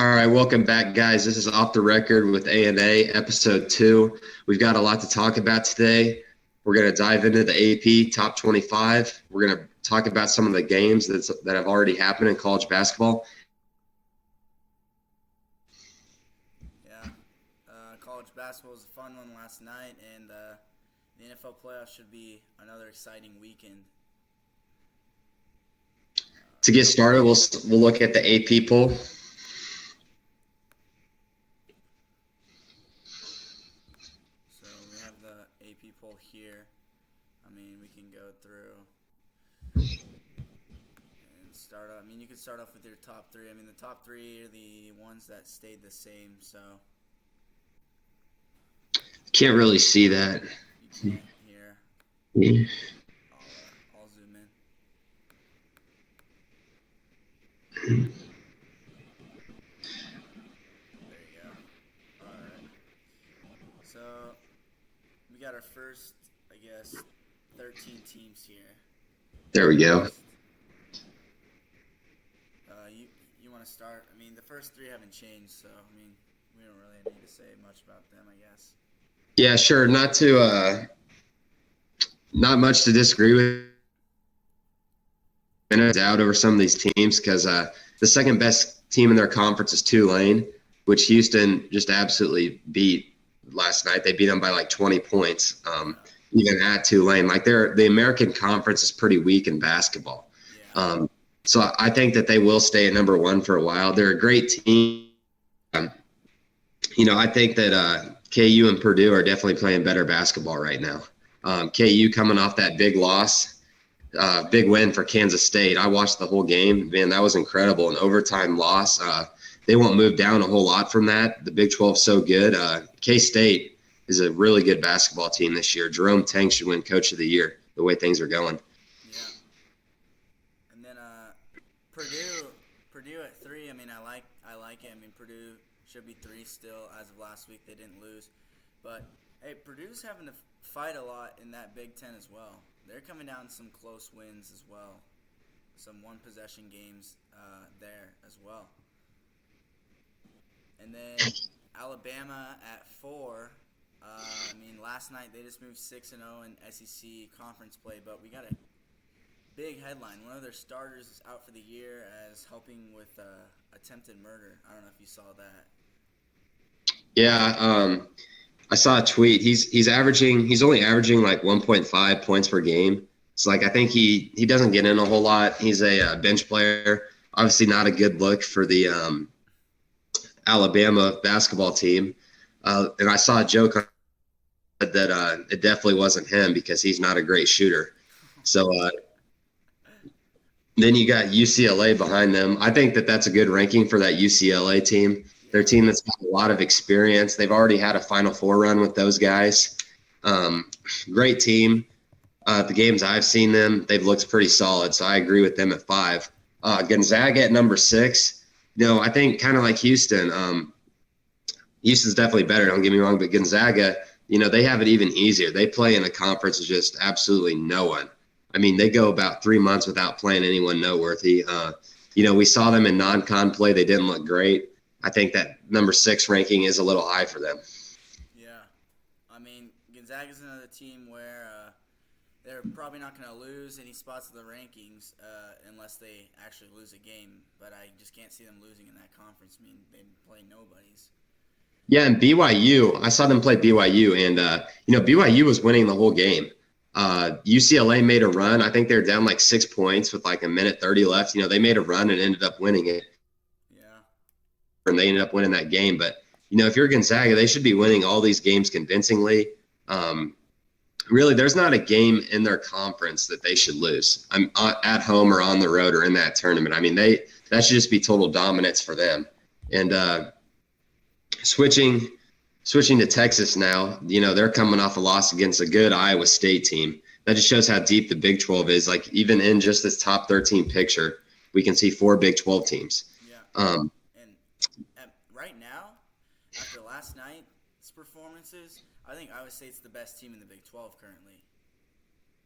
All right, welcome back, guys. This is Off the Record with A&A, episode 2. We've got a lot to talk about today. We're going to dive into the AP Top 25. We're going to talk about some of the games that have already happened in college basketball. Yeah, college basketball was a fun one last night, and the NFL playoffs should be another exciting weekend. To get started, we'll look at the AP poll. So we have the AP poll here. I mean, we can go through and start off. I mean, you could start off with your top three. I mean, the top three are the ones that stayed the same, so Can't really see that. you can't here. Yeah. I'll zoom in. There you go. All right. So we got our first, I guess, 13 teams here. There we go. You want to start? I mean, the first three haven't changed, so I mean, we don't really need to say much about them, I guess. Yeah, sure. Not much to disagree with. Doubt over some of these teams because the second best team in their conference is Tulane, which Houston just absolutely beat last night. They beat them by like 20 points, even at Tulane. Like the American Conference is pretty weak in basketball. Yeah. So I think that they will stay at number one for a while. They're a great team. I think that KU and Purdue are definitely playing better basketball right now. KU coming off that big loss. Big win for Kansas State. I watched the whole game. Man, that was incredible. An overtime loss. They won't move down a whole lot from that. The Big 12 is so good. K-State is a really good basketball team this year. Jerome Tang should win Coach of the Year the way things are going. Yeah. And then Purdue at 3. I mean, I like it. I mean, Purdue should be 3 still as of last week. They didn't lose, but hey, Purdue's having to fight a lot in that Big 10 as well. They're coming down some close wins as well. Some one-possession games there as well. And then Alabama at 4. I mean, last night they just moved 6-0 in SEC conference play, but we got a big headline. One of their starters is out for the year as helping with attempted murder. I don't know if you saw that. Yeah, I saw a tweet. He's only averaging like 1.5 points per game. So like I think he doesn't get in a whole lot. He's a bench player. Obviously not a good look for the Alabama basketball team. And I saw a joke that it definitely wasn't him because he's not a great shooter. So then you got UCLA behind them. I think that that's a good ranking for that UCLA team. They're a team that's got a lot of experience. They've already had a Final Four run with those guys. Great team. The games I've seen them, they've looked pretty solid. So I agree with them at 5. Gonzaga at number 6. I think kind of like Houston. Houston's definitely better, don't get me wrong, but Gonzaga, they have it even easier. They play in a conference with just absolutely no one. I mean, they go about 3 months without playing anyone noteworthy. We saw them in non-con play. They didn't look great. I think that number 6 ranking is a little high for them. Yeah. I mean, Gonzaga's another team where they're probably not going to lose any spots in the rankings unless they actually lose a game. But I just can't see them losing in that conference. I mean, they play nobodies. Yeah, and BYU, I saw them play BYU, and, BYU was winning the whole game. UCLA made a run. I think they're down like 6 points with like a minute 30 left. They made a run and ended up winning it. And they ended up winning that game. But, if you're Gonzaga, they should be winning all these games convincingly. Really, there's not a game in their conference that they should lose. I'm at home or on the road or in that tournament. I mean, that should just be total dominance for them. And switching to Texas now, they're coming off a loss against a good Iowa State team. That just shows how deep the Big 12 is. Like, even in just this top 13 picture, we can see 4 Big 12 teams. Yeah. Right now, after last night's performances, I think Iowa State's the best team in the Big 12 currently.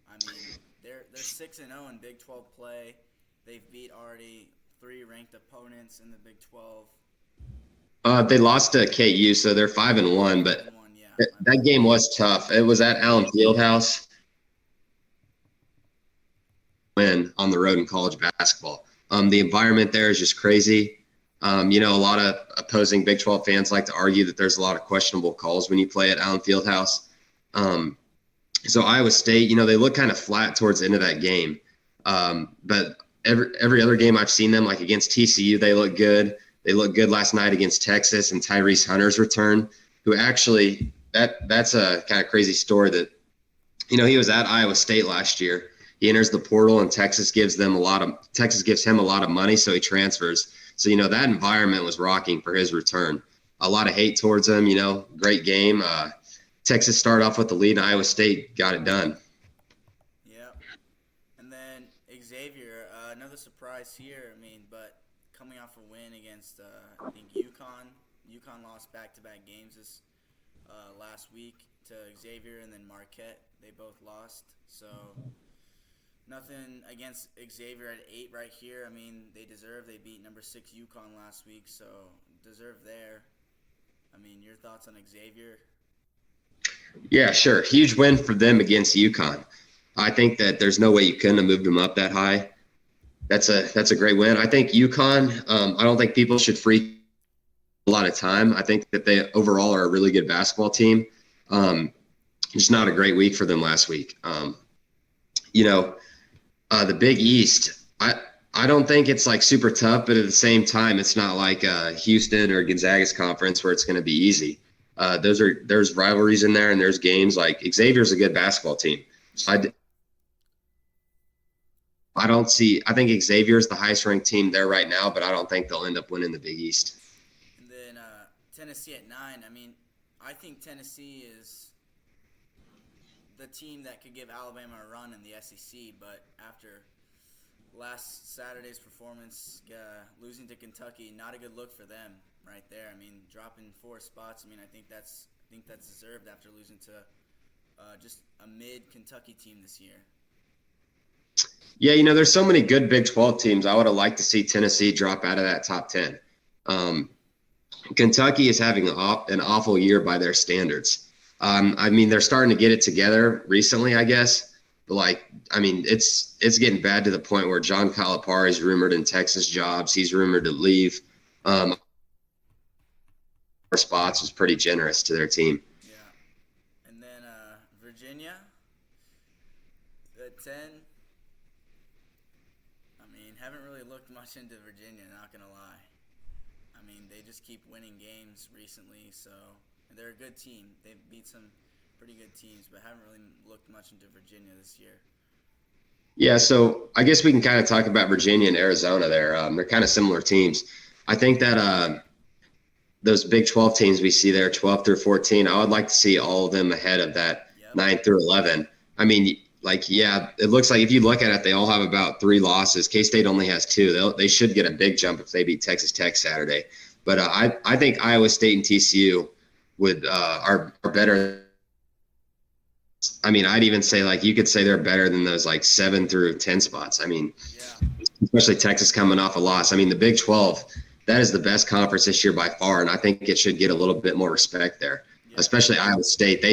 I mean, they're 6-0 in Big 12 play. They've beat already 3 ranked opponents in the Big 12. They lost to KU, so they're 5-1. But 5-1, yeah. that game was tough. It was at Allen Fieldhouse. Win on the road in college basketball. The environment there is just crazy. A lot of opposing Big 12 fans like to argue that there's a lot of questionable calls when you play at Allen Fieldhouse. So Iowa State, they look kind of flat towards the end of that game. But every other game I've seen them, like against TCU, they look good. They looked good last night against Texas and Tyrese Hunter's return, who actually that's a kind of crazy story that, he was at Iowa State last year. He enters the portal and Texas gives him a lot of money, so he transfers. So, that environment was rocking for his return. A lot of hate towards him, great game. Texas started off with the lead and Iowa State got it done. Yep. And then Xavier, another surprise here. But coming off a win against, I think, UConn. UConn lost back-to-back games this last week to Xavier, and then Marquette. They both lost. So nothing against Xavier at 8 right here. They deserve. They beat number 6 UConn last week, so deserve there. Your thoughts on Xavier? Yeah, sure. Huge win for them against UConn. I think that there's no way you couldn't have moved them up that high. That's a great win. I think UConn, I don't think people should freak a lot of time. I think that they overall are a really good basketball team. Just not a great week for them last week. The Big East, I don't think it's like super tough, but at the same time, it's not like Houston or Gonzaga's conference where it's going to be easy. There's rivalries in there, and there's games. Like Xavier's a good basketball team. So I think Xavier's the highest ranked team there right now, but I don't think they'll end up winning the Big East. And then Tennessee at 9. I think Tennessee is the team that could give Alabama a run in the SEC, but after last Saturday's performance, losing to Kentucky, not a good look for them right there. Dropping 4 spots. I think that's deserved after losing to just a mid Kentucky team this year. Yeah, there's so many good Big 12 teams. I would have liked to see Tennessee drop out of that top 10. Kentucky is having an awful year by their standards. They're starting to get it together recently, I guess. But it's getting bad to the point where John Calipari is rumored in Texas jobs. He's rumored to leave. Our spots was pretty generous to their team. Yeah. And then Virginia, the 10. Haven't really looked much into Virginia, not going to lie. They just keep winning games recently, so they're a good team. They've beat some pretty good teams, but haven't really looked much into Virginia this year. Yeah, so I guess we can kind of talk about Virginia and Arizona there. They're kind of similar teams. I think that those Big 12 teams we see there, 12 through 14, I would like to see all of them ahead of that 9 through 11. It looks like if you look at it, they all have about 3 losses. K-State only has 2. They should get a big jump if they beat Texas Tech Saturday. But I think Iowa State and TCU are better. I'd even say you could say they're better than those 7 through 10 spots. Especially Texas coming off a loss. The Big 12, that is the best conference this year by far, and I think it should get a little bit more respect there. Yeah. Especially Iowa State.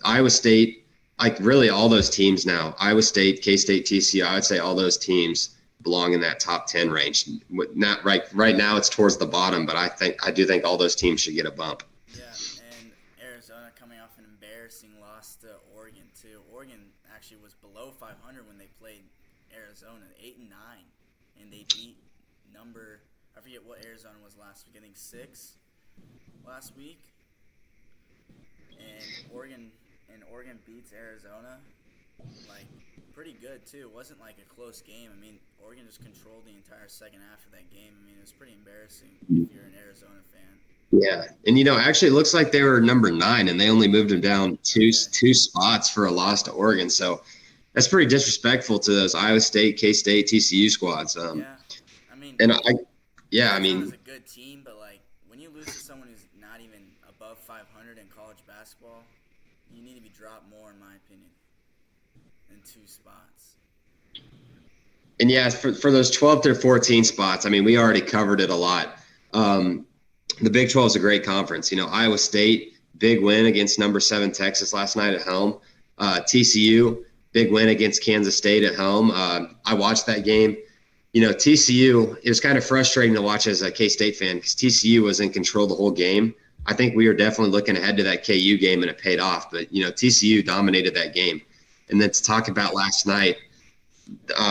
Iowa State, really all those teams now. Iowa State, K-State, TCU. I would say all those teams belong in that top 10 range. Not right now, it's towards the bottom, but I do think all those teams should get a bump. Yeah, and Arizona coming off an embarrassing loss to Oregon too. Oregon actually was below 500 when they played Arizona, 8-9, and they beat I forget what Arizona was last week. I think 6 last week, and Oregon beats Arizona pretty good too. It wasn't a close game. Oregon just controlled the entire second half of that game. It was pretty embarrassing if you're an Arizona fan. Yeah, and actually it looks like they were number 9 and they only moved them down two spots for a loss to Oregon. So that's pretty disrespectful to those Iowa State, K-State, TCU squads. Arizona's a good team, but when you lose to someone who's not even above 500 in college basketball, you need to be dropped more, in my opinion, than 2 spots. And yeah, for those 12 through 14 spots, we already covered it a lot. the Big 12 is a great conference. Iowa State, big win against number 7 Texas last night at home. TCU, big win against Kansas State at home. I watched that game. TCU, it was kind of frustrating to watch as a K-State fan because TCU was in control the whole game. I think we were definitely looking ahead to that KU game, and it paid off. But, TCU dominated that game. And then to talk about last night,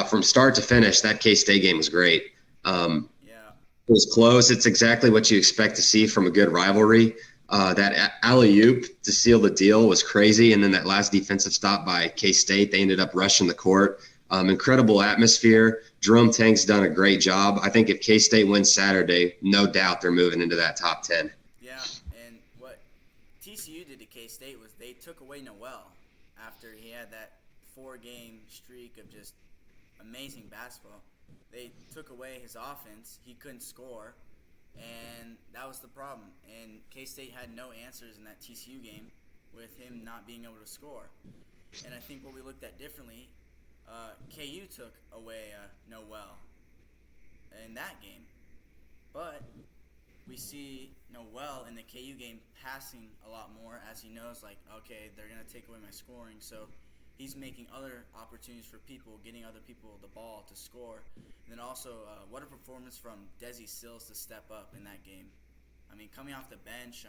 from start to finish, that K-State game was great. It was close. It's exactly what you expect to see from a good rivalry. That alley-oop to seal the deal was crazy. And then that last defensive stop by K-State, they ended up rushing the court. Incredible atmosphere. Jerome Tang's done a great job. I think if K-State wins Saturday, no doubt they're moving into that top 10. Yeah, and what TCU did to K-State was they took away Noel after he had that 4-game streak of just amazing basketball. They took away his offense. He couldn't score, and that was the problem. And K-State had no answers in that TCU game with him not being able to score. And I think what we looked at differently, KU took away Noel in that game. But we see Noel in the KU game passing a lot more as he knows, okay, they're going to take away my scoring. So he's making other opportunities for people, getting other people the ball to score. And then also, what a performance from Desi Sills to step up in that game. I mean, coming off the bench,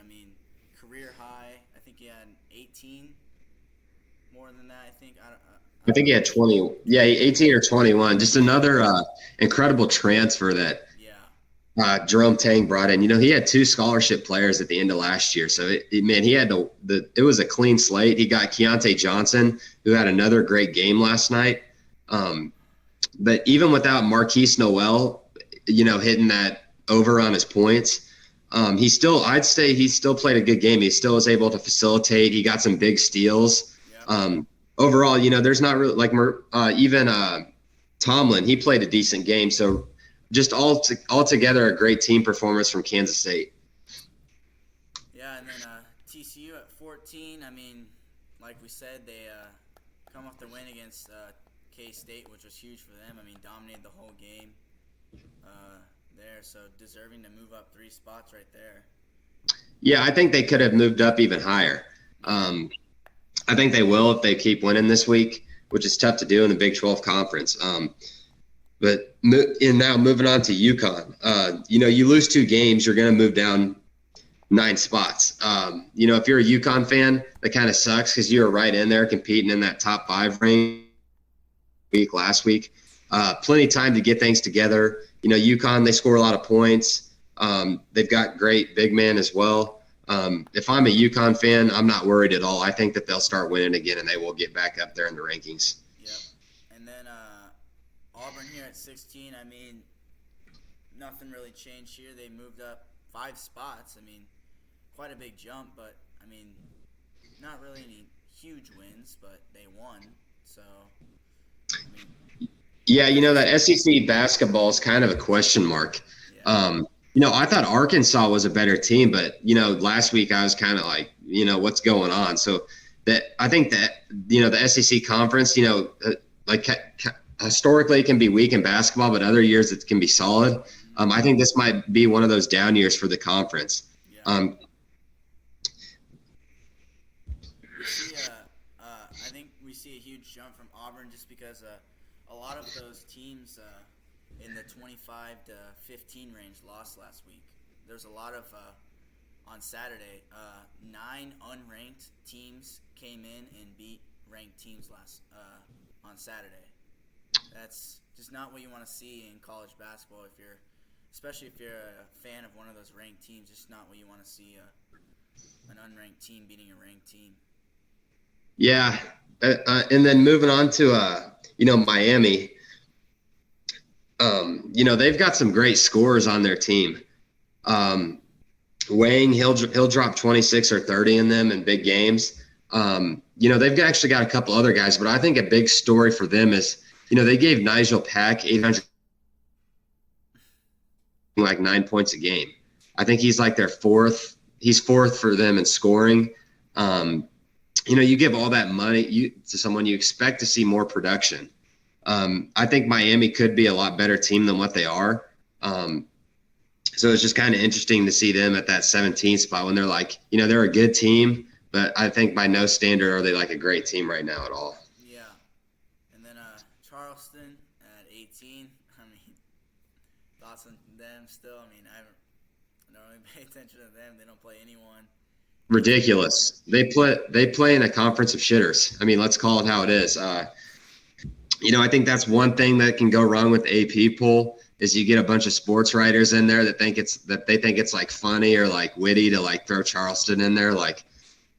career high. I think he had 18. More than that, I think. I think he had 20. Yeah, 18 or 21. Just another incredible transfer that Jerome Tang brought in. He had 2 scholarship players at the end of last year. So, he had it was a clean slate. He got Keontae Johnson, who had another great game last night. But even without Marquise Noel, hitting that over on his points, I'd say he still played a good game. He still was able to facilitate. He got some big steals. Overall, there's not really even Tomlin, he played a decent game. So just altogether a great team performance from Kansas State. Yeah, and then TCU at 14. Like we said, they come off the win against K-State, which was huge for them. Dominated the whole game there, so deserving to move up 3 spots right there. Yeah, I think they could have moved up even higher. I think they will if they keep winning this week, which is tough to do in the Big 12 conference. But now moving on to UConn, you lose 2 games, you're going to move down 9 spots. If you're a UConn fan, that kind of sucks because you were right in there competing in that top 5 range last week. Plenty of time to get things together. UConn, they score a lot of points. They've got great big men as well. If I'm a UConn fan, I'm not worried at all. I think that they'll start winning again and they will get back up there in the rankings. Yep. And then Auburn here at 16. Nothing really changed here. They moved up 5 spots. Quite a big jump, but not really any huge wins, but they won. So, yeah, that SEC basketball is kind of a question mark. Yeah. I thought Arkansas was a better team, but, last week I was kind of like, what's going on? So I think that, the SEC conference, historically it can be weak in basketball, but other years it can be solid. I think this might be one of those down years for the conference. Yeah. I think we see a huge jump from Auburn just because a lot of those teams in the 25 to 15 range lost last week. There's a lot of on Saturday, 9 unranked teams came in and beat ranked teams on Saturday. That's just not what you want to see in college basketball. Especially if you're a fan of one of those ranked teams, just not what you want to see an unranked team beating a ranked team. Yeah, and then moving on to Miami. They've got some great scorers on their team. Wang, he'll drop 26 or 30 in them in big games. They've actually got a couple other guys, but I think a big story for them is, they gave Nigel Pack 800, 9 points a game. I think he's like their 4th. He's 4th for them in scoring. You give all that money to someone, you expect to see more production. I think Miami could be a lot better team than what they are. So it's just kind of interesting to see them at that 17th spot when they're like, they're a good team, but I think by no standard are they like a great team right now at all. Yeah. And then Charleston at 18. I mean, thoughts on them still? I mean, I don't really pay attention to them. They don't play anyone. Ridiculous. They play in a conference of shitters. I mean, let's call it how it is. I think that's one thing that can go wrong with the AP poll is you get a bunch of sports writers in there that they think it's like funny or like witty to like throw Charleston in there. Like,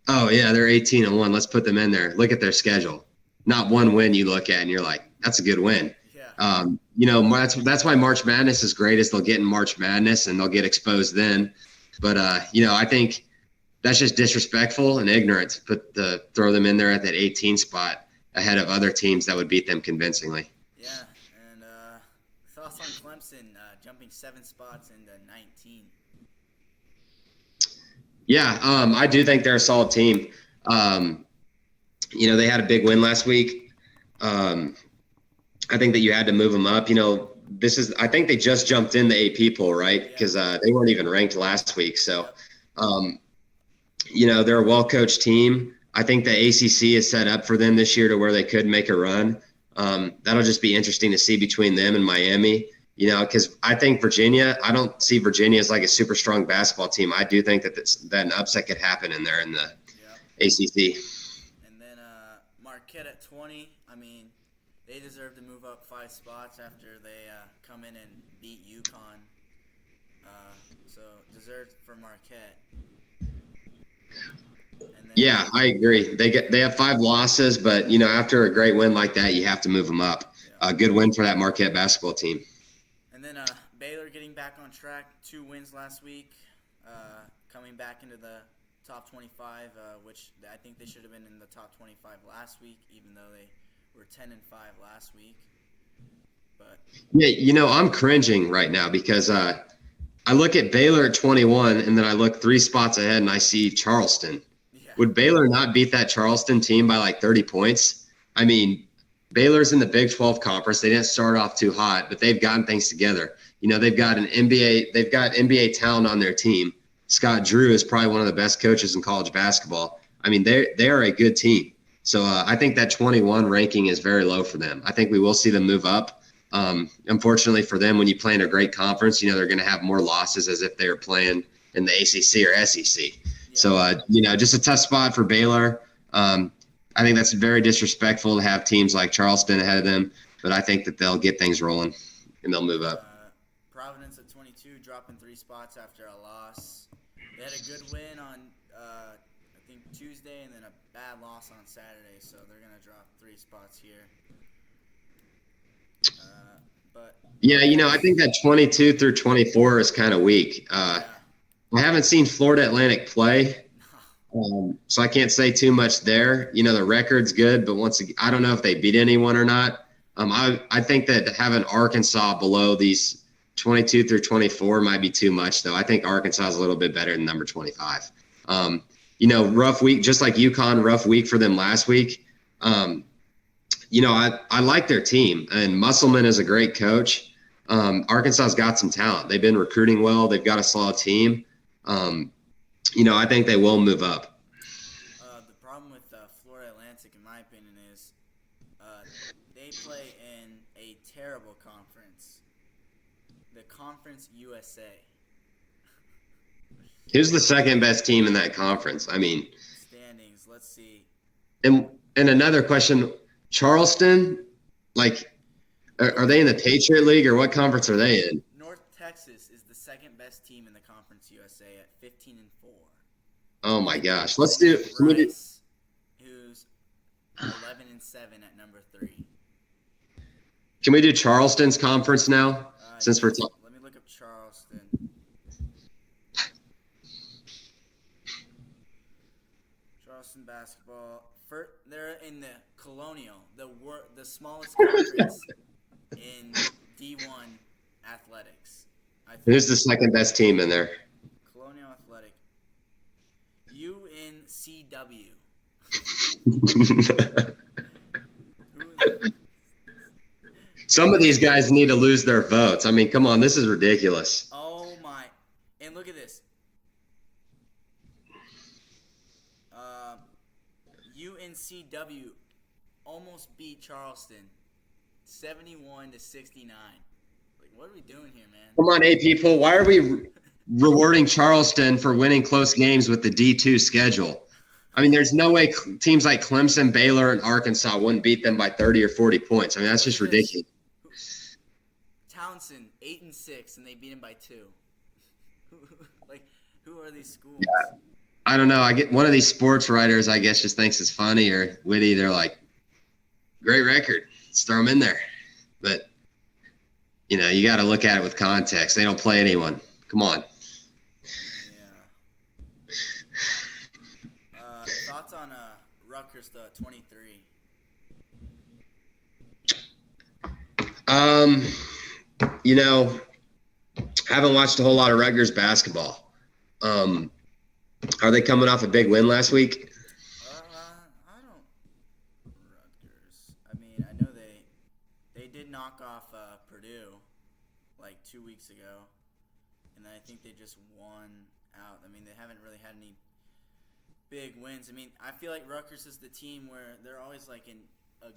oh yeah, they're 18-1. Let's put them in there. Look at their schedule. Not one win you look at and you're like, that's a good win. Yeah. That's why March Madness is great is they'll get in March Madness and they'll get exposed then. But I think that's just disrespectful and ignorant to throw them in there at that 18 spot ahead of other teams that would beat them convincingly. Yeah, and thoughts on Clemson jumping 7 spots into 19. Yeah, I do think they're a solid team. They had a big win last week. I think that you had to move them up. I think they just jumped in the AP poll, right? Because they weren't even ranked last week. So, they're a well-coached team. I think the ACC is set up for them this year to where they could make a run. That'll just be interesting to see between them and Miami, because I think Virginia, I don't see Virginia as like a super strong basketball team. I do think that an upset could happen in there in the ACC. And then Marquette at 20. I mean, they deserve to move up 5 spots after they come in and beat UConn. So deserved for Marquette. Yeah, I agree. They have 5 losses, but after a great win like that, you have to move them up. A good win for that Marquette basketball team. And then Baylor getting back on track, 2 wins last week, coming back into the top 25, which I think they should have been in the top 25 last week, even though they were 10-5 last week. But yeah, I'm cringing right now because I look at Baylor at 21, and then I look 3 spots ahead, and I see Charleston. Would Baylor not beat that Charleston team by like 30 points? I mean, Baylor's in the Big 12 conference. They didn't start off too hot, but they've gotten things together. They've got NBA talent on their team. Scott Drew is probably one of the best coaches in college basketball. I mean, they are a good team. So I think that 21 ranking is very low for them. I think we will see them move up. Unfortunately for them, when you play in a great conference, they're going to have more losses as if they were playing in the ACC or SEC. So, just a tough spot for Baylor. I think that's very disrespectful to have teams like Charleston ahead of them, but I think that they'll get things rolling and they'll move up. Providence at 22, dropping 3 spots after a loss. They had a good win on, I think, Tuesday and then a bad loss on Saturday, so they're going to drop 3 spots here. I think that 22 through 24 is kind of weak. I haven't seen Florida Atlantic play, so I can't say too much there. The record's good, but once again, I don't know if they beat anyone or not. I think that having Arkansas below these 22 through 24 might be too much, though. I think Arkansas is a little bit better than number 25. Rough week, just like UConn, rough week for them last week. I like their team, and Musselman is a great coach. Arkansas's got some talent. They've been recruiting well. They've got a solid team. I think they will move up. The problem with Florida Atlantic, in my opinion, is they play in a terrible conference. The Conference USA. Who's the second best team in that conference? I mean, standings. Let's see. And another question, Charleston, like, are they in the Patriot League or what conference are they in? North Texas is the second best team in the Conference USA at 15-4. Oh my gosh! Can we do, who's 11-7 at number 3. Can we do Charleston's conference now? Since we're talking. Let me look up Charleston. Charleston basketball. They're in the Colonial, the smallest conference in D1 athletics. Who's the second best team in there? Colonial Athletic. UNCW. Some of these guys need to lose their votes. I mean, come on, this is ridiculous. Oh my! And look at this. UNCW almost beat Charleston 71-69. Like, what are we doing here, man? Come on, people. Why are we rewarding Charleston for winning close games with the D2 schedule? I mean, there's no way teams like Clemson, Baylor, and Arkansas wouldn't beat them by 30 or 40 points. I mean, that's just ridiculous. Townsend 8-6, and they beat him by 2. Like, who are these schools? Yeah. I don't know. I get one of these sports writers, I guess, just thinks it's funny or witty. They're like, great record. Let's throw them in there. But, you know, you got to look at it with context. They don't play anyone. Come on. Yeah. Thoughts on Rutgers, the 23? You know, haven't watched a whole lot of Rutgers basketball. Are they coming off a big win last week? I don't. Rutgers. I mean, I know they did knock off Purdue like 2 weeks ago, and I think they just won out. I mean, they haven't really had any big wins. I mean, I feel like Rutgers is the team where they're always like a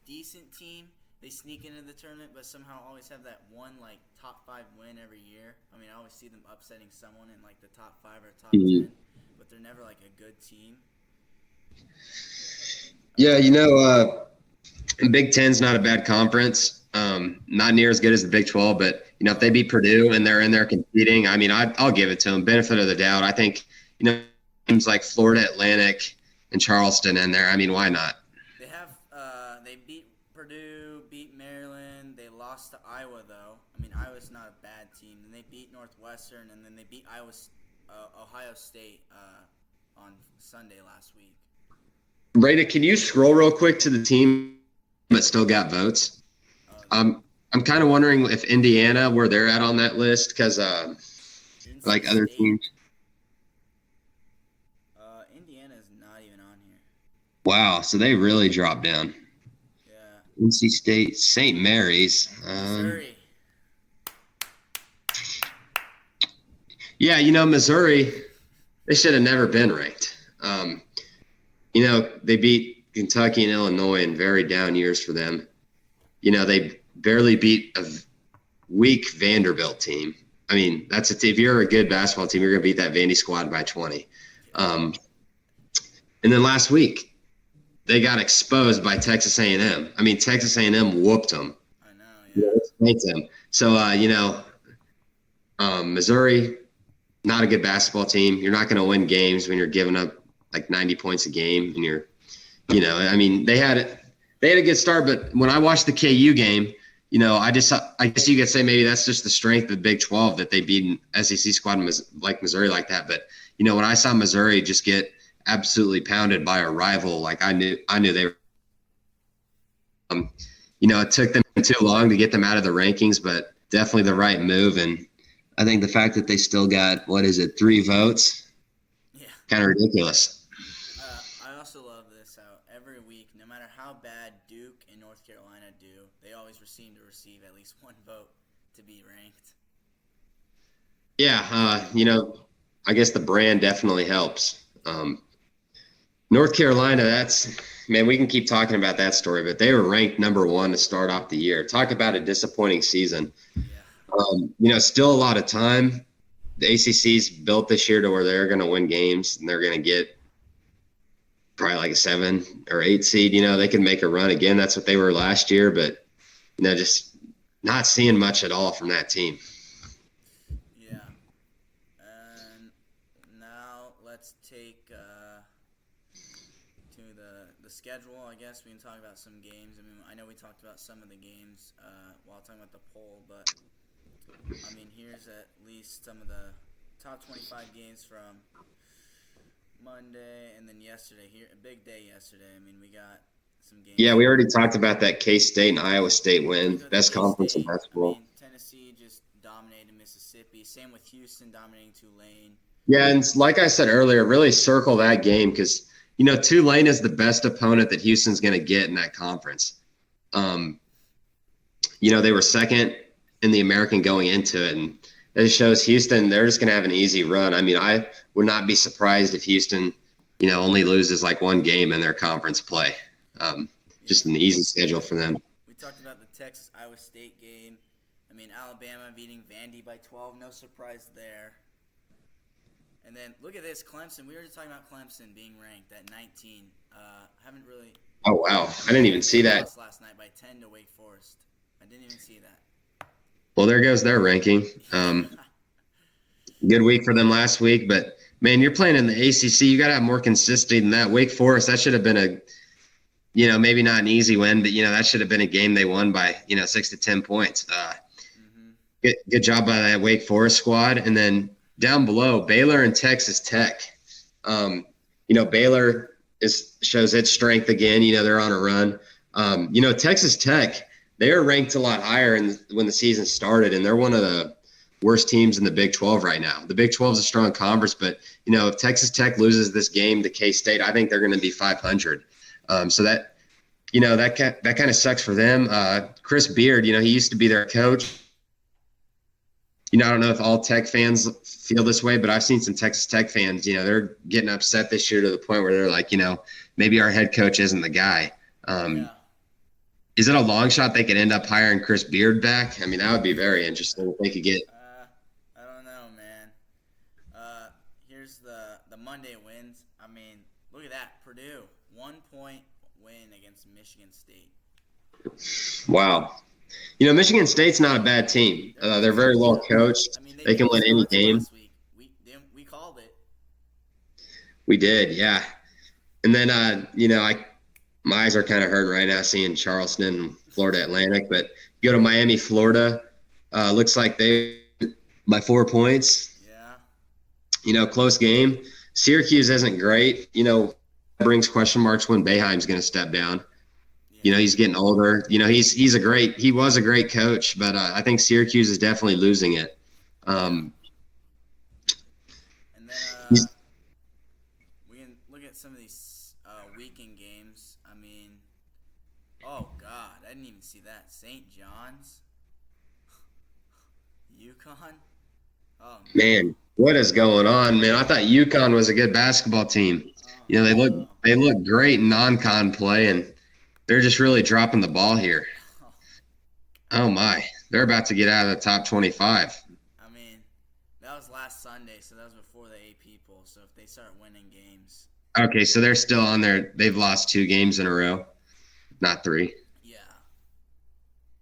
decent team. They sneak into the tournament, but somehow always have that one like top 5 win every year. I mean, I always see them upsetting someone in like the top 5 or top 10, but they're never like a good team. Yeah, you know, Big Ten's not a bad conference. Not near as good as the Big 12, but you know, if they beat Purdue and they're in there competing, I mean, I'll give it to them. Benefit of the doubt. I think, you know, teams like Florida Atlantic and Charleston in there. I mean, why not? They have they beat Purdue, beat Maryland. They lost to Iowa though. I mean, Iowa's not a bad team. And they beat Northwestern, and then they beat Ohio State on Sunday last week. Rada, can you scroll real quick to the team that still got votes? I'm kind of wondering if Indiana, where they're at on that list, because like other teams. Indiana's not even on here. Wow, so they really dropped down. Yeah. NC State, St. Mary's. Missouri. Yeah, you know, Missouri, they should have never been ranked. You know, they beat Kentucky and Illinois in very down years for them. You know, they barely beat a weak Vanderbilt team. I mean, if you're a good basketball team, you're going to beat that Vandy squad by 20. And then last week, they got exposed by Texas A&M. I mean, Texas A&M whooped them. I know, yeah. Them. So, you know, Missouri, not a good basketball team. You're not going to win games when you're giving up like 90 points a game, and you're, you know, I mean, they had a good start, but when I watched the KU game, you know, I guess you could say maybe that's just the strength of the Big 12 that they beat an SEC squad like Missouri like that. But you know, when I saw Missouri just get absolutely pounded by a rival, like I knew they were. You know, it took them too long to get them out of the rankings, but definitely the right move. And I think the fact that they still got 3 votes, kind of ridiculous. I also love this how every week, no matter how bad Duke and North Carolina do, they always seem to receive at least 1 vote to be ranked. Yeah, you know, I guess the brand definitely helps. North Carolina, man, we can keep talking about that story, but they were ranked number 1 to start off the year. Talk about a disappointing season. Yeah. You know, still a lot of time. The ACC's built this year to where they're going to win games and they're going to get probably like a 7 or 8 seed. You know, they can make a run again. That's what they were last year, but you know, just not seeing much at all from that team. Yeah. And now let's take to the schedule. I guess we can talk about some games. I mean, I know we talked about some of the games while talking about the poll, but I mean, here's at least some of the top 25 games from Monday and then yesterday. Here, a big day yesterday. I mean, we got some games. Yeah, we already talked about that K-State and Iowa State win. Best conference in basketball. I mean, Tennessee just dominated Mississippi. Same with Houston dominating Tulane. Yeah, and like I said earlier, really circle that game because, you know, Tulane is the best opponent that Houston's going to get in that conference. You know, they were second in the American going into it, and it shows Houston, they're just going to have an easy run. I mean, I would not be surprised if Houston, only loses like one game in their conference play. Just an easy schedule for them. We talked about the Texas-Iowa State game. I mean, Alabama beating Vandy by 12, no surprise there. And then look at this, Clemson. We were just talking about Clemson being ranked at 19. Haven't really. Oh wow, I didn't even see that. Lost last night by 10 to Wake Forest. I didn't even see that. Well, there goes their ranking. Good week for them last week, but man, you're playing in the ACC. You got to have more consistency than that. Wake Forest, that should have been maybe not an easy win, but that should have been a game they won by 6 to 10 points. Good job by that Wake Forest squad, and then down below, Baylor and Texas Tech. Baylor shows its strength again. They're on a run. Texas Tech, they are ranked a lot higher when the season started, and they're one of the worst teams in the Big 12 right now. The Big 12 is a strong conference, but if Texas Tech loses this game to K-State, I think they're going to be 500. So that kind of sucks for them. Chris Beard, he used to be their coach. I don't know if all Tech fans feel this way, but I've seen some Texas Tech fans, they're getting upset this year to the point where they're like, maybe our head coach isn't the guy. Is it a long shot they could end up hiring Chris Beard back? I mean, that would be very interesting if they could get. I don't know, man. Here's the Monday wins. I mean, look at that. Purdue, 1-point win against Michigan State. Wow. Michigan State's not a bad team. They're very well coached. I mean, they can win any game. We called it. We did, yeah. And then, my eyes are kind of hurting right now seeing Charleston and Florida Atlantic. But you go to Miami, Florida. Looks like they by 4 points. Yeah. Close game. Syracuse isn't great. Brings question marks when Boeheim's going to step down. He's getting older. He was a great coach, but I think Syracuse is definitely losing it. And then we can look at some of these weekend games. I mean, oh God, I didn't even see that. St. John's, UConn. Oh man, what is going on, man? I thought UConn was a good basketball team. They look great in non-con play, and they're just really dropping the ball here. Oh, my. They're about to get out of the top 25. I mean, that was last Sunday, so that was before the AP poll. So if they start winning games. Okay, so they're still on there. They've lost 2 games in a row, not 3. Yeah.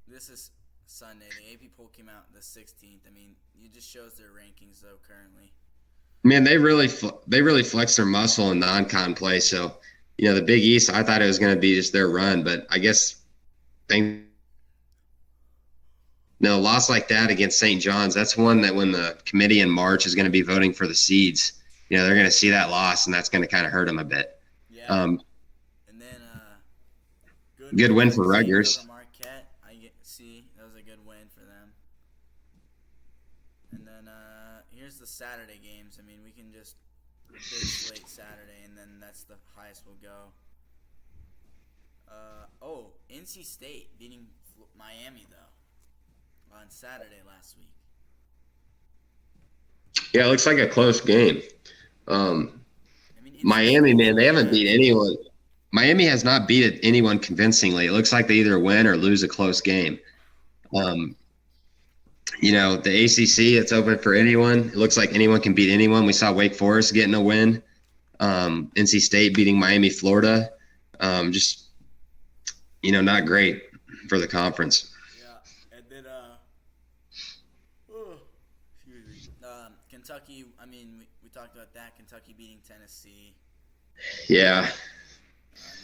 This is Sunday. The AP poll came out the 16th. I mean, it just shows their rankings, though, currently. Man, they really flexed their muscle in non-con play, so – the Big East, I thought it was going to be just their run, but I guess a loss like that against St. John's, that's one that when the committee in March is going to be voting for the seeds, they're going to see that loss, and that's going to kind of hurt them a bit. Yeah. And then good win for Rutgers. Marquette, that was a good win for them. And then here's the Saturday games. I mean, we can just big slate Saturday, and then that's the highest we'll go. NC State beating Miami, though, on Saturday last week. Yeah, it looks like a close game. Miami, man, they haven't beat anyone. Miami has not beat anyone convincingly. It looks like they either win or lose a close game. The ACC, it's open for anyone. It looks like anyone can beat anyone. We saw Wake Forest getting a win. NC State beating Miami, Florida. Not great for the conference. Yeah, and then Kentucky. I mean, we talked about that. Kentucky beating Tennessee. Yeah.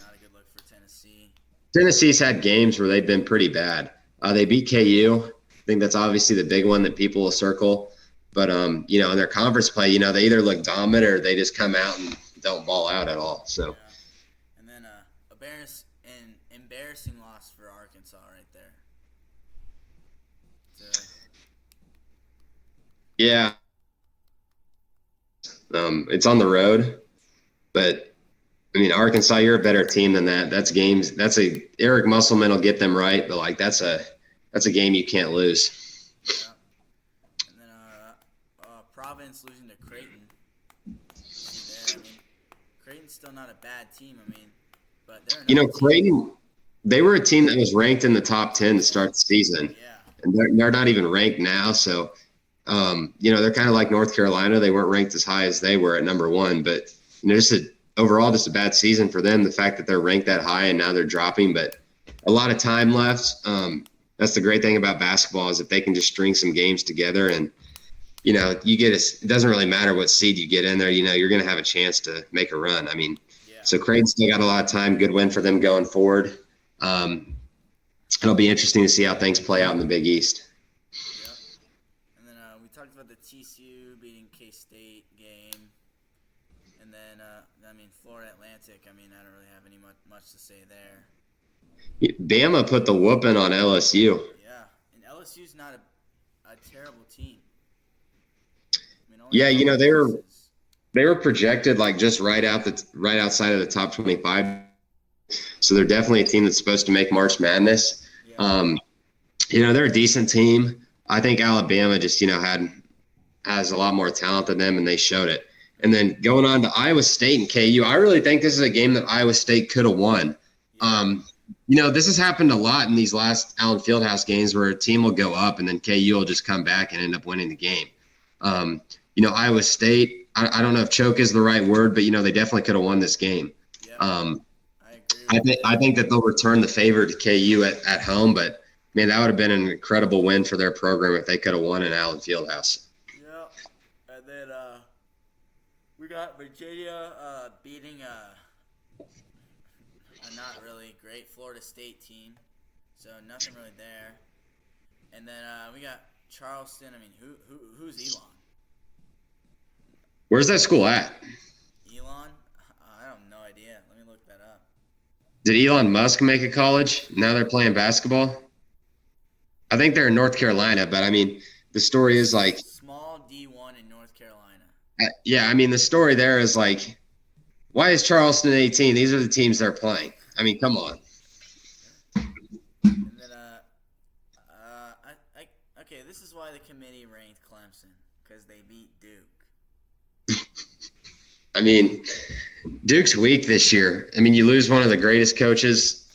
Not a good look for Tennessee. Tennessee's had games where they've been pretty bad. They beat KU. I think that's obviously the big one that people will circle. But, in their conference play, they either look dominant or they just come out and don't ball out at all. So. Yeah. And then an embarrassing loss for Arkansas right there. So. Yeah. It's on the road, but Arkansas, you're a better team than that. That's games. Eric Musselman will get them right, but that's a game you can't lose. Yeah. And then Providence losing to Creighton. See there, I mean, Creighton's still not a bad team. I mean, but they're another team. Creighton, they were a team that was ranked in the top 10 to start the season. Yeah. And they're not even ranked now. So, they're kind of like North Carolina. They weren't ranked as high as they were at number 1. But, overall, just a bad season for them, the fact that they're ranked that high and now they're dropping. But a lot of time left. That's the great thing about basketball is if they can just string some games together and, it doesn't really matter what seed you get in there. You're going to have a chance to make a run. I mean, So Creighton still got a lot of time. Good win for them going forward. It'll be interesting to see how things play out in the Big East. Yep. And then we talked about the TCU beating K-State game. And then, Florida Atlantic. I don't really have any much to say there. Bama put the whooping on LSU. Yeah, and LSU's not a terrible team. Yeah, they were projected like just right outside of the top 25. So they're definitely a team that's supposed to make March Madness. Yeah. They're a decent team. I think Alabama just has a lot more talent than them, and they showed it. And then going on to Iowa State and KU, I really think this is a game that Iowa State could have won. This has happened a lot in these last Allen Fieldhouse games where a team will go up and then KU will just come back and end up winning the game. Iowa State, I don't know if choke is the right word, but, they definitely could have won this game. Yeah. I think that they'll return the favor to KU at home, but, man, that would have been an incredible win for their program if they could have won in Allen Fieldhouse. Yeah, and then we got Virginia beating a not really great Florida State team, so nothing really there. And then we got Charleston. Who's Elon? Where's that school at? Elon? I have no idea. Let me look that up. Did Elon Musk make a college? Now they're playing basketball? I think they're in North Carolina, but, the story is like – small D1 in North Carolina. The story there is like, why is Charleston 18? These are the teams they're playing. Come on. And then, okay, this is why the committee ranked Clemson, because they beat Duke. Duke's weak this year. You lose one of the greatest coaches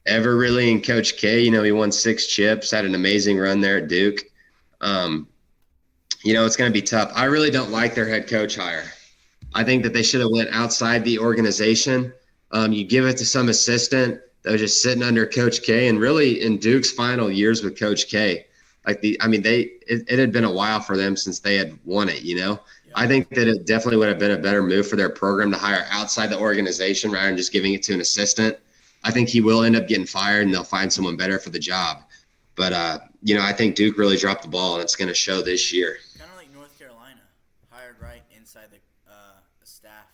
ever, really, in Coach K. He won 6 chips, had an amazing run there at Duke. It's going to be tough. I really don't like their head coach hire. I think that they should have went outside the organization. You give it to some assistant that was just sitting under Coach K, and really in Duke's final years with Coach K, it had been a while for them since they had won it. Yeah. I think that it definitely would have been a better move for their program to hire outside the organization rather than just giving it to an assistant. I think he will end up getting fired, and they'll find someone better for the job. But I think Duke really dropped the ball, and it's going to show this year. Kind of like North Carolina, hired right inside the staff.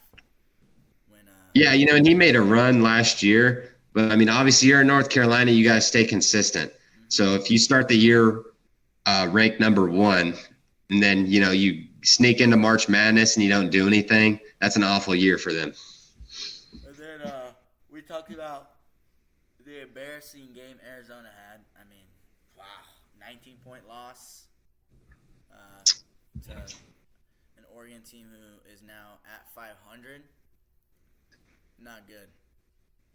And he made a run last year. But, obviously you're in North Carolina, you got to stay consistent. Mm-hmm. So if you start the year ranked number 1 and then, you sneak into March Madness and you don't do anything, that's an awful year for them. And then we talked about the embarrassing game Arizona had. 19-point loss to an Oregon team who is now at 500. Not good.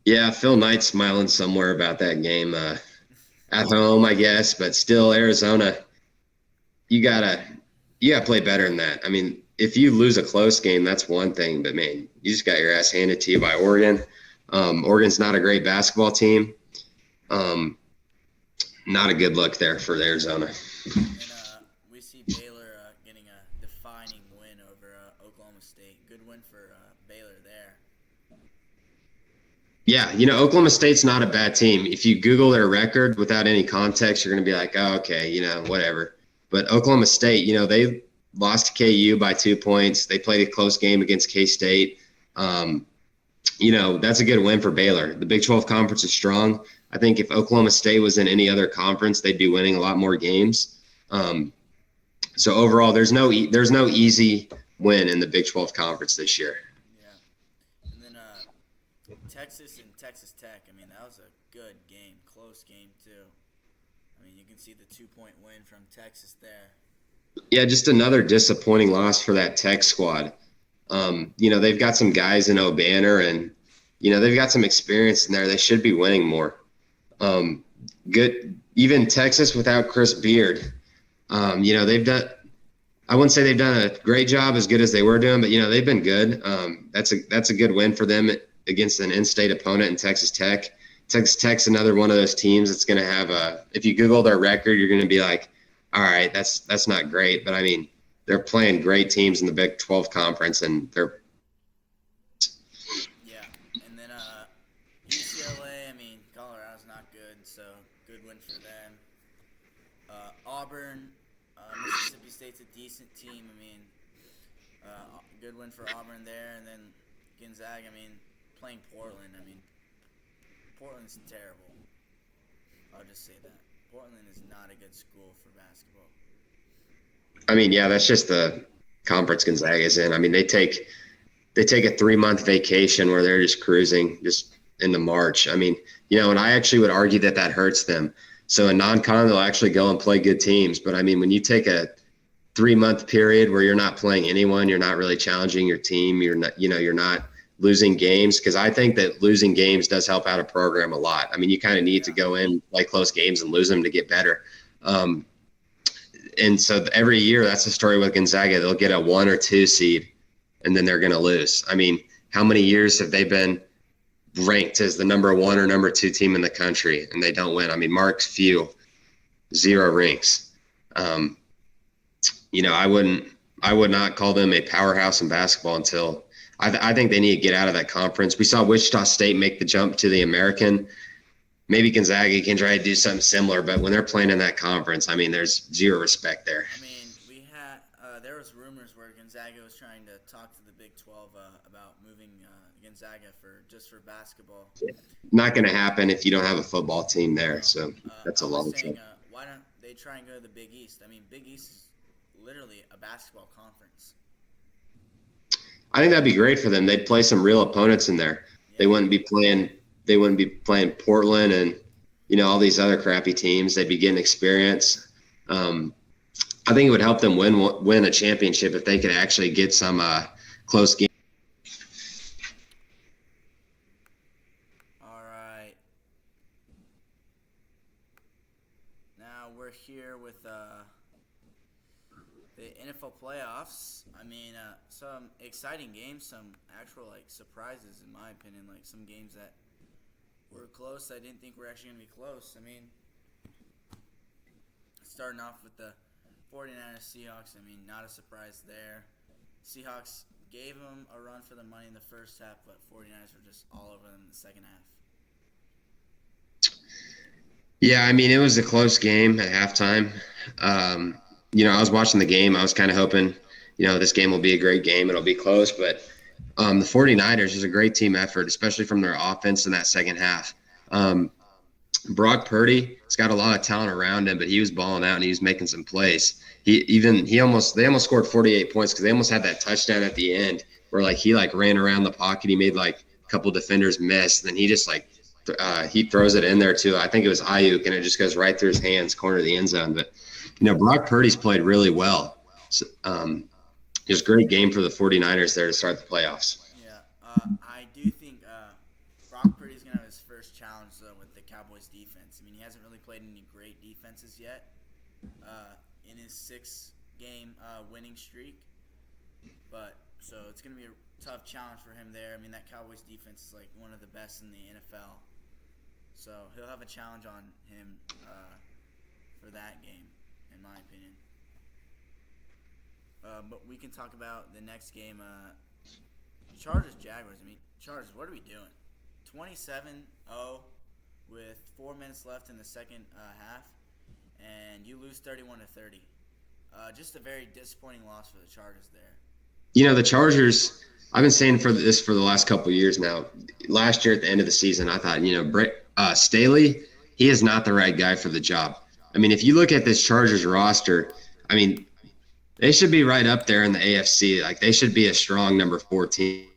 Yeah, Phil Knight's smiling somewhere about that game at home, I guess. But still, Arizona, you gotta play better than that. If you lose a close game, that's one thing. But, man, you just got your ass handed to you by Oregon. Oregon's not a great basketball team. Not a good look there for Arizona. And we see Baylor getting a defining win over Oklahoma State. Good win for Baylor there. Yeah, Oklahoma State's not a bad team. If you Google their record without any context, you're going to be like, oh, okay, whatever. But Oklahoma State, they lost to KU by 2 points. They played a close game against K-State. That's a good win for Baylor. The Big 12 conference is strong. I think if Oklahoma State was in any other conference, they'd be winning a lot more games. So overall, there's no easy win in the Big 12 conference this year. Yeah. And then Texas and Texas Tech, that was a good game, close game too. You can see the 2-point win from Texas there. Yeah, just another disappointing loss for that Tech squad. They've got some guys in O'Banner and, they've got some experience in there. They should be winning more. Good. Even Texas without Chris Beard, they've done, I wouldn't say they've done a great job as good as they were doing, but, they've been good. That's a good win for them against an in-state opponent in Texas Tech. Texas Tech's another one of those teams that's going to have if you Google their record, you're going to be like, all right, that's not great. But I mean, they're playing great teams in the Big 12 conference, and they're. Yeah, and then UCLA. I mean, Colorado's not good, so good win for them. Auburn, Mississippi State's a decent team. I mean, good win for Auburn there, and then Gonzaga. I mean, playing Portland. I mean, Portland's terrible. I'll just say that. Portland is not a good school for basketball. I mean, yeah, that's just the conference Gonzaga's in. I mean, they take a 3-month vacation where they're just cruising just into March. I mean, and I actually would argue that hurts them. So in non-con, they'll actually go and play good teams. But I mean, when you take a 3-month period where you're not playing anyone, you're not really challenging your team, you're not losing games, because I think that losing games does help out a program a lot. I mean, you kind of need to go in, play close games, and lose them to get better. And so every year, that's the story with Gonzaga. They'll get a 1 or 2 seed, and then they're going to lose. I mean, how many years have they been ranked as the number 1 or number 2 team in the country, and they don't win? I mean, Mark's few, 0 rings. I would not call them a powerhouse in basketball until I think they need to get out of that conference. We saw Wichita State make the jump to the American. Maybe Gonzaga can try to do something similar, but when they're playing in that conference, I mean, there's 0 respect there. I mean, there was rumors where Gonzaga was trying to talk to the Big 12 about moving Gonzaga for basketball. Not going to happen if you don't have a football team there, so that's a long shot. Why don't they try and go to the Big East? I mean, Big East is literally a basketball conference. I think that'd be great for them. They'd play some real opponents in there. Yeah. They wouldn't be playing Portland and all these other crappy teams. They'd be getting experience. I think it would help them win a championship if they could actually get some close games. All right. Now we're here with the NFL playoffs. I mean, some exciting games, some actual surprises in my opinion. Some games that were close. I didn't think were actually going to be close. I mean, starting off with the 49ers Seahawks, I mean, not a surprise there. Seahawks gave them a run for the money in the first half, but 49ers were just all over them in the second half. Yeah, I mean, it was a close game at halftime. I was watching the game. I was kind of hoping, this game will be a great game. It'll be close, but the 49ers is a great team effort, especially from their offense in that second half. Brock Purdy has got a lot of talent around him, but he was balling out and he was making some plays. They almost scored 48 points because they almost had that touchdown at the end where he ran around the pocket. He made a couple defenders miss. Then he just he throws it in there too. I think it was Ayuk, and it just goes right through his hands, corner of the end zone. But Brock Purdy's played really well. So, it was a great game for the 49ers there to start the playoffs. Yeah, I do think Brock Purdy's going to have his first challenge, though, with the Cowboys defense. I mean, he hasn't really played any great defenses yet in his 6-game winning streak. So it's going to be a tough challenge for him there. I mean, that Cowboys defense is one of the best in the NFL. So he'll have a challenge on him for that game, in my opinion. But we can talk about the next game. Chargers-Jaguars. I mean, Chargers, what are we doing? 27-0 with 4 minutes left in the second half, and you lose 31-30. Just a very disappointing loss for the Chargers there. The Chargers, I've been saying for the last couple of years now. Last year at the end of the season, I thought, Staley, he is not the right guy for the job. I mean, if you look at this Chargers roster, I mean, they should be right up there in the AFC. They should be a strong number 4 team.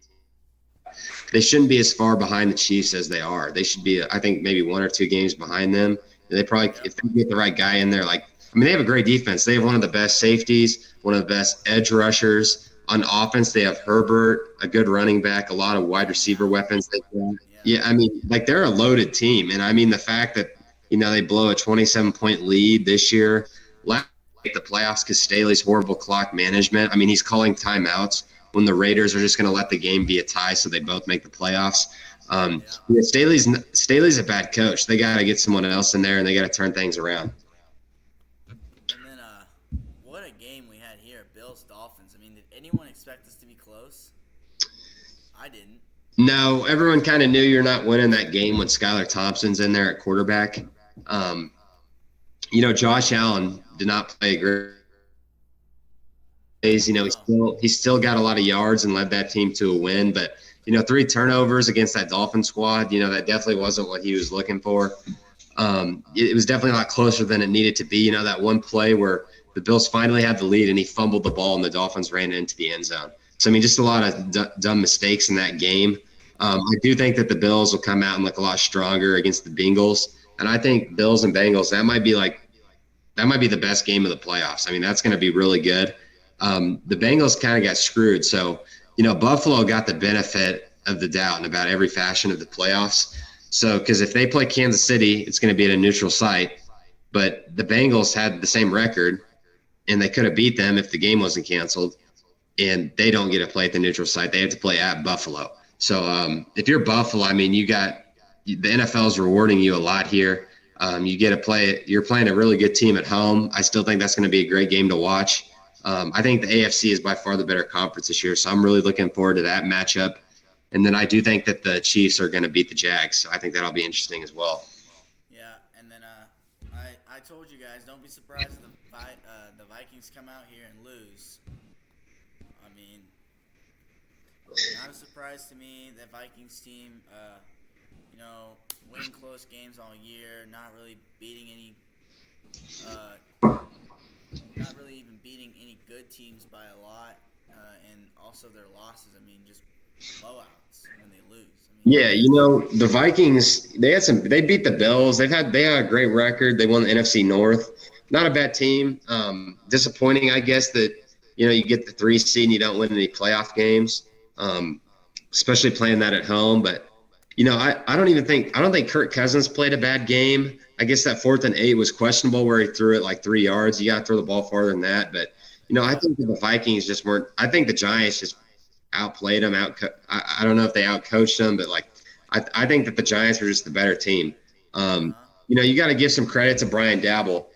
They shouldn't be as far behind the Chiefs as they are. They should be, I think, maybe 1 or 2 games behind them. They probably, if they get the right guy in there, I mean, they have a great defense. They have one of the best safeties, one of the best edge rushers. On offense, they have Herbert, a good running back, a lot of wide receiver weapons. Yeah. Yeah, I mean, like they're a loaded team. And I mean, the fact that, they blow a 27-point lead this year, last the playoffs because Staley's horrible clock management. I mean, he's calling timeouts when the Raiders are just going to let the game be a tie so they both make the playoffs. Staley's a bad coach. They got to get someone else in there, and they got to turn things around. And then, what a game we had here, Bills Dolphins. I mean, did anyone expect this to be close? I didn't. No, everyone kind of knew you're not winning that game when Skylar Thompson's in there at quarterback. Josh Allen did not play great. He's still got a lot of yards and led that team to a win, but 3 turnovers against that Dolphin squad, that definitely wasn't what he was looking for. It was definitely a lot closer than it needed to be. That one play where the Bills finally had the lead and he fumbled the ball and the Dolphins ran into the end zone. So, I mean, just a lot of dumb mistakes in that game. I do think that the Bills will come out and look a lot stronger against the Bengals. And I think Bills and Bengals, that might be the best game of the playoffs. I mean, that's going to be really good. The Bengals kind of got screwed. So, Buffalo got the benefit of the doubt in about every fashion of the playoffs. So, because if they play Kansas City, it's going to be at a neutral site. But the Bengals had the same record, and they could have beat them if the game wasn't canceled. And they don't get to play at the neutral site. They have to play at Buffalo. So, if you're Buffalo, I mean, the NFL is rewarding you a lot here. You get to play. You're playing a really good team at home. I still think that's going to be a great game to watch. I think the AFC is by far the better conference this year, so I'm really looking forward to that matchup. And then I do think that the Chiefs are going to beat the Jags, so I think that'll be interesting as well. Yeah, and then I told you guys, don't be surprised if the Vikings come out here and lose. I mean, not a surprise to me. The Vikings team, winning close games all year, not really beating any not really even beating any good teams by a lot, and also their losses. I mean, just blowouts when they lose. I mean, The Vikings, they beat the Bills. They had a great record. They won the NFC North. Not a bad team. Disappointing, I guess, that you get the 3 seed and you don't win any playoff games, especially playing that at home. But I don't think Kirk Cousins played a bad game. I guess that 4th and 8 was questionable where he threw it like 3 yards. You got to throw the ball farther than that. But, I think the Vikings just weren't – I think the Giants just outplayed them. I don't know if they outcoached them, but, I think that the Giants were just the better team. You got to give some credit to Brian Dabble.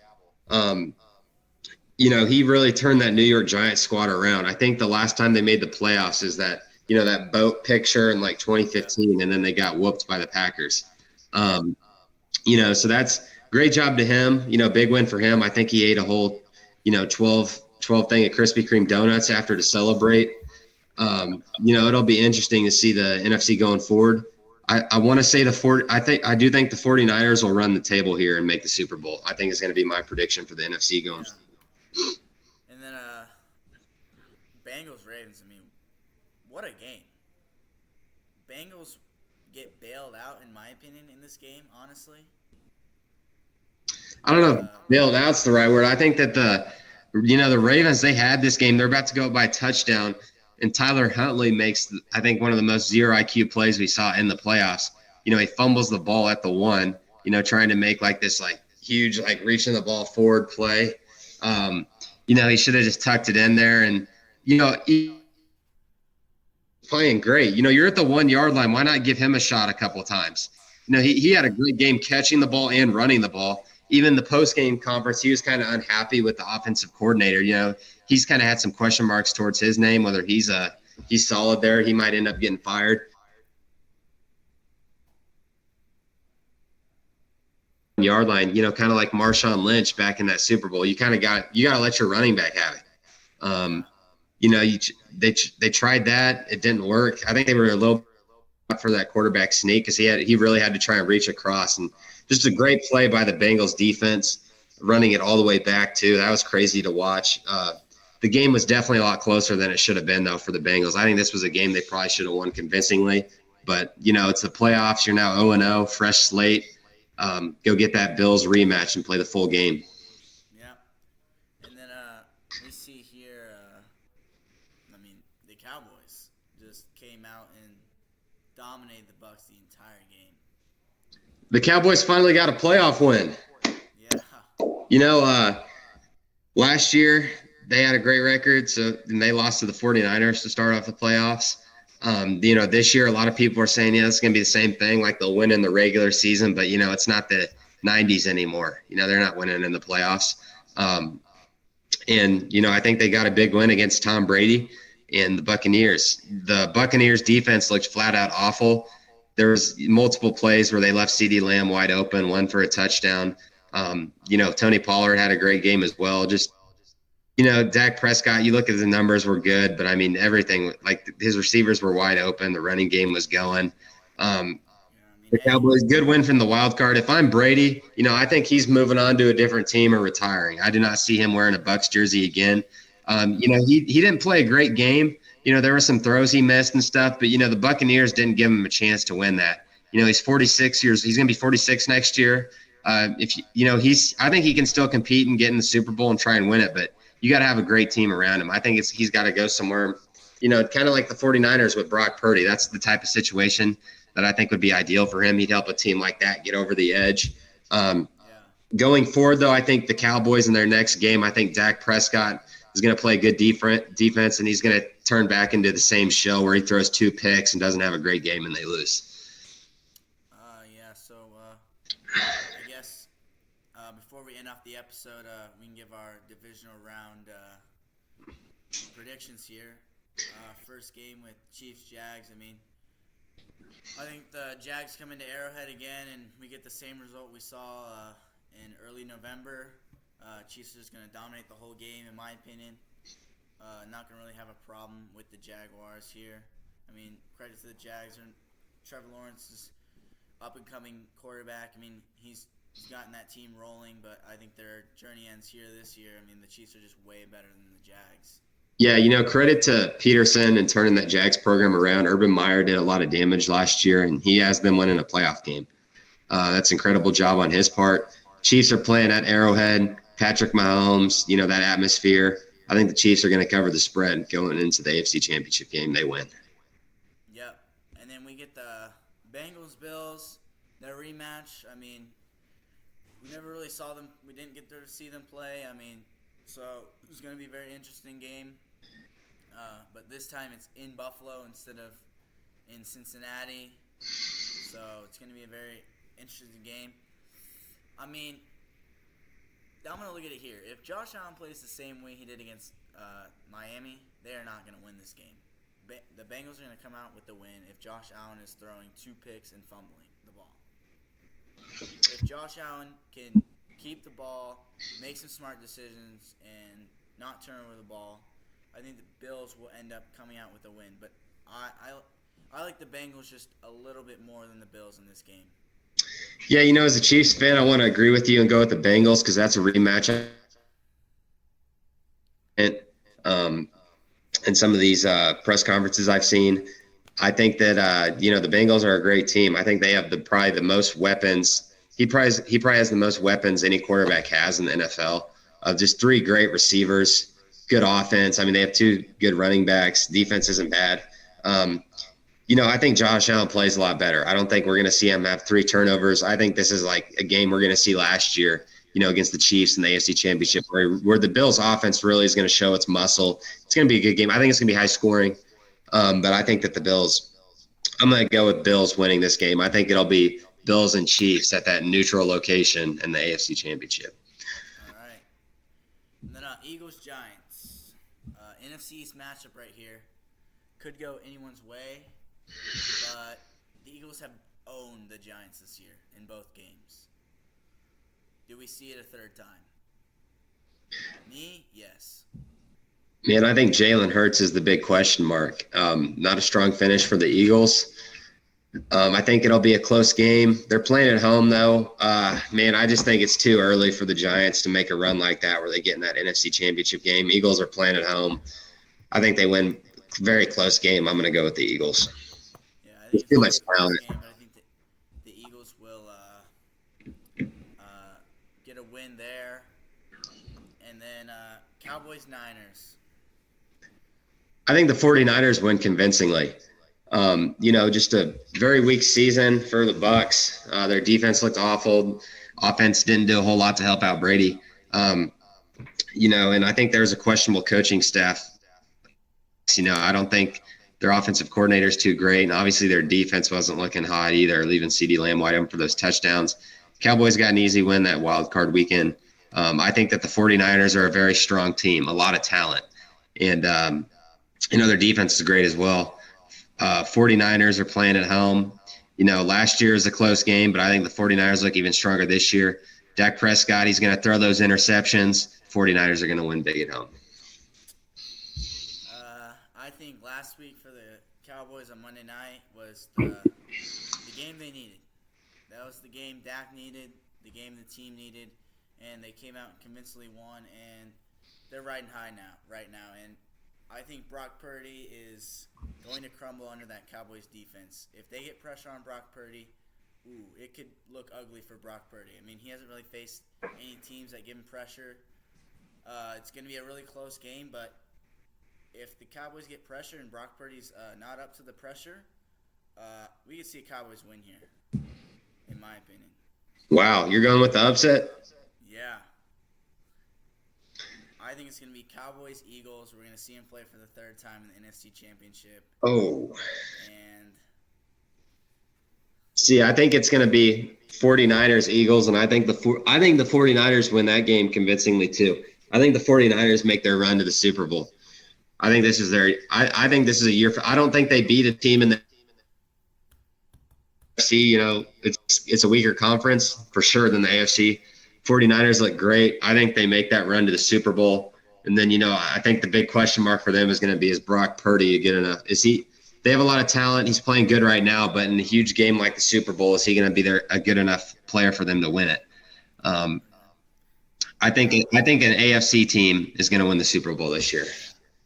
He really turned that New York Giants squad around. I think the last time they made the playoffs is that, that boat picture in 2015, and then they got whooped by the Packers. So that's great job to him. Big win for him. I think he ate a whole, 12 thing of Krispy Kreme donuts after to celebrate. It'll be interesting to see the NFC going forward. I want to say I do think the 49ers will run the table here and make the Super Bowl. I think it's going to be my prediction for the NFC going. And then Bengals Ravens. I mean, what a game. Bengals get bailed out, in my opinion, in this game, honestly. I don't know if bailed out's the right word. I think that the Ravens, they had this game. They're about to go by a touchdown, and Tyler Huntley makes, I think, one of the most zero IQ plays we saw in the playoffs. He fumbles the ball at the 1, trying to make this huge, reaching the ball forward play. He should have just tucked it in there, and, playing great. You're at the 1-yard line. Why not give him a shot a couple of times? He had a great game catching the ball and running the ball. Even the post-game conference, he was kind of unhappy with the offensive coordinator. He's kind of had some question marks towards his name, whether he's solid there. He might end up getting fired. Yard line, kind of like Marshawn Lynch back in that Super Bowl. You got to let your running back have it. They tried that. It didn't work. I think they were a little for that quarterback sneak because he really had to try and reach across, and just a great play by the Bengals defense, running it all the way back too. That was crazy to watch. The game was definitely a lot closer than it should have been though for the Bengals. I think this was a game they probably should have won convincingly, but it's the playoffs. You're now 0-0, fresh slate. Go get that Bills rematch and play the full game. Yeah, I mean, the Cowboys just came out and dominated the Bucks the entire game. The Cowboys finally got a playoff win. Yeah. You know, last year they had a great record, and they lost to the 49ers to start off the playoffs. This year a lot of people are saying, yeah, it's going to be the same thing, like they'll win in the regular season, but it's not the 90s anymore. They're not winning in the playoffs. I think they got a big win against Tom Brady and the Buccaneers. The Buccaneers defense looked flat out awful. There was multiple plays where they left CeeDee Lamb wide open, one for a touchdown. Tony Pollard had a great game as well. Just, Dak Prescott, you look at the numbers were good, but I mean, everything, like his receivers were wide open. The running game was going. The Cowboys, good win from the wild card. If I'm Brady, I think he's moving on to a different team or retiring. I do not see him wearing a Bucs jersey again. He didn't play a great game. There were some throws he missed and stuff, but the Buccaneers didn't give him a chance to win that. He's 46 years. He's going to be 46 next year. I think he can still compete and get in the Super Bowl and try and win it, but you got to have a great team around him. I think he's got to go somewhere, kind of like the 49ers with Brock Purdy. That's the type of situation that I think would be ideal for him. He'd help a team like that get over the edge. Going forward, though, I think the Cowboys in their next game, I think Dak Prescott is going to play good defense, and he's going to turn back into the same shell where he throws 2 picks and doesn't have a great game and they lose. I guess before we end off the episode, we can give our divisional round predictions here. First game with Chiefs-Jags. I think the Jags come into Arrowhead again, and we get the same result we saw in early November. Chiefs are just going to dominate the whole game, in my opinion. Not going to really have a problem with the Jaguars here. Credit to the Jags. Trevor Lawrence is up-and-coming quarterback. He's gotten that team rolling, but I think their journey ends here this year. The Chiefs are just way better than the Jags. Yeah, credit to Peterson and turning that Jags program around. Urban Meyer did a lot of damage last year, and he has them winning a playoff game. That's an incredible job on his part. Chiefs are playing at Arrowhead. Patrick Mahomes, that atmosphere. I think the Chiefs are going to cover the spread going into the AFC Championship game. They win. Yep. And then we get the Bengals-Bills, their rematch. We never really saw them. We didn't get to see them play. So it was going to be a very interesting game. But this time it's in Buffalo instead of in Cincinnati. So it's going to be a very interesting game. I'm going to look at it here. If Josh Allen plays the same way he did against Miami, they are not going to win this game. The Bengals are going to come out with the win if Josh Allen is throwing 2 picks and fumbling the ball. If Josh Allen can keep the ball, make some smart decisions, and not turn over the ball, I think the Bills will end up coming out with a win. But I like the Bengals just a little bit more than the Bills in this game. Yeah, as a Chiefs fan, I want to agree with you and go with the Bengals because that's a rematch. And some of these press conferences I've seen, I think that the Bengals are a great team. I think they have probably the most weapons. He probably has the most weapons any quarterback has in the NFL. Just 3 great receivers, good offense. They have 2 good running backs. Defense isn't bad. I think Josh Allen plays a lot better. I don't think we're going to see him have 3 turnovers. I think this is like a game we're going to see last year, against the Chiefs in the AFC Championship, where the Bills' offense really is going to show its muscle. It's going to be a good game. I think it's going to be high scoring, but I think that I'm going to go with Bills winning this game. I think it'll be Bills and Chiefs at that neutral location in the AFC Championship. All right. And then Eagles-Giants. NFC East matchup right here. Could go anyone's way, but the Eagles have owned the Giants this year in both games. Do we see it a third time? Me, yes. Man, I think Jalen Hurts is the big question mark. Not a strong finish for the Eagles. I think it'll be a close game. They're playing at home, though. I just think it's too early for the Giants to make a run like that where they get in that NFC Championship game. Eagles are playing at home. I think they win. Very close game. I'm going to go with the Eagles. Yeah, I think it's too much talent. Game, but I think the Eagles will get a win there. And then Cowboys-Niners. I think the 49ers win convincingly. Just a very weak season for the Bucks. Their defense looked awful. Offense didn't do a whole lot to help out Brady. And I think there's a questionable coaching staff. I don't think their offensive coordinator is too great, and obviously their defense wasn't looking hot either, leaving CeeDee Lamb wide open for those touchdowns. Cowboys got an easy win that wild card weekend. I think that the 49ers are a very strong team, a lot of talent, and their defense is great as well. 49ers are playing at home. Last year was a close game, but I think the 49ers look even stronger this year. Dak Prescott, he's going to throw those interceptions. 49ers are going to win big at home. I think last week for the Cowboys on Monday night was the game they needed. That was the game Dak needed, the game the team needed, and they came out and convincingly won, and they're riding high right now. And I think Brock Purdy is going to crumble under that Cowboys defense. If they get pressure on Brock Purdy, it could look ugly for Brock Purdy. I mean, he hasn't really faced any teams that give him pressure. It's going to be a really close game, but if the Cowboys get pressure and Brock Purdy's not up to the pressure, we could see a Cowboys win here, in my opinion. Wow, you're going with the upset? Yeah. I think it's going to be Cowboys-Eagles. We're going to see them play for the third time in the NFC Championship. Oh. And see, I think it's going to be 49ers-Eagles, and I think the 49ers win that game convincingly too. I think the 49ers make their run to the Super Bowl. I think this is I think this is a year I don't think they beat a team in the AFC. It's a weaker conference for sure than the AFC. 49ers look great. I think they make that run to the Super Bowl. And then, I think the big question mark for them is going to be, is Brock Purdy good enough? They have a lot of talent. He's playing good right now, but in a huge game like the Super Bowl, is he going to be a good enough player for them to win it? I think an AFC team is going to win the Super Bowl this year.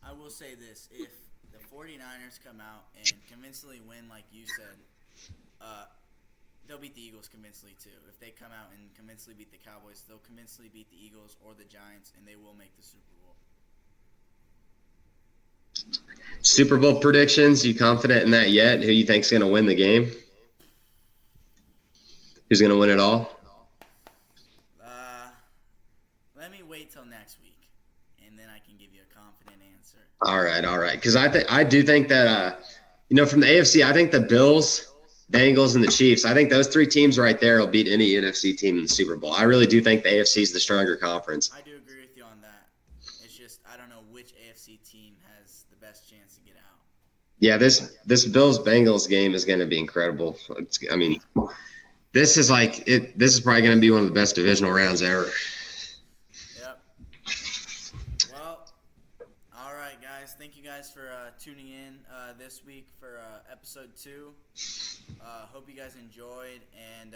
I will say this. If the 49ers come out and convincingly win, like you said, they'll beat the Eagles convincingly too. If they come out and convincingly beat the Cowboys, they'll convincingly beat the Eagles or the Giants, and they will make the Super Bowl. Super Bowl predictions, you confident in that yet? Who you think's going to win the game? Who's going to win it all? Let me wait till next week, and then I can give you a confident answer. All right. Because I do think that, from the AFC, I think the Bills, Bengals, and the Chiefs, I think those three teams right there will beat any NFC team in the Super Bowl. I really do think the AFC is the stronger conference. I do agree with you on that. It's just I don't know which AFC team has the best chance to get out. Yeah, this Bills-Bengals game is going to be incredible. This is probably going to be one of the best divisional rounds ever. Yep. Well, all right, guys. Thank you guys for tuning in this week for episode 2. Hope you guys enjoyed, and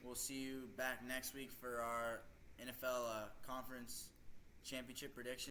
we'll see you back next week for our NFL conference championship prediction.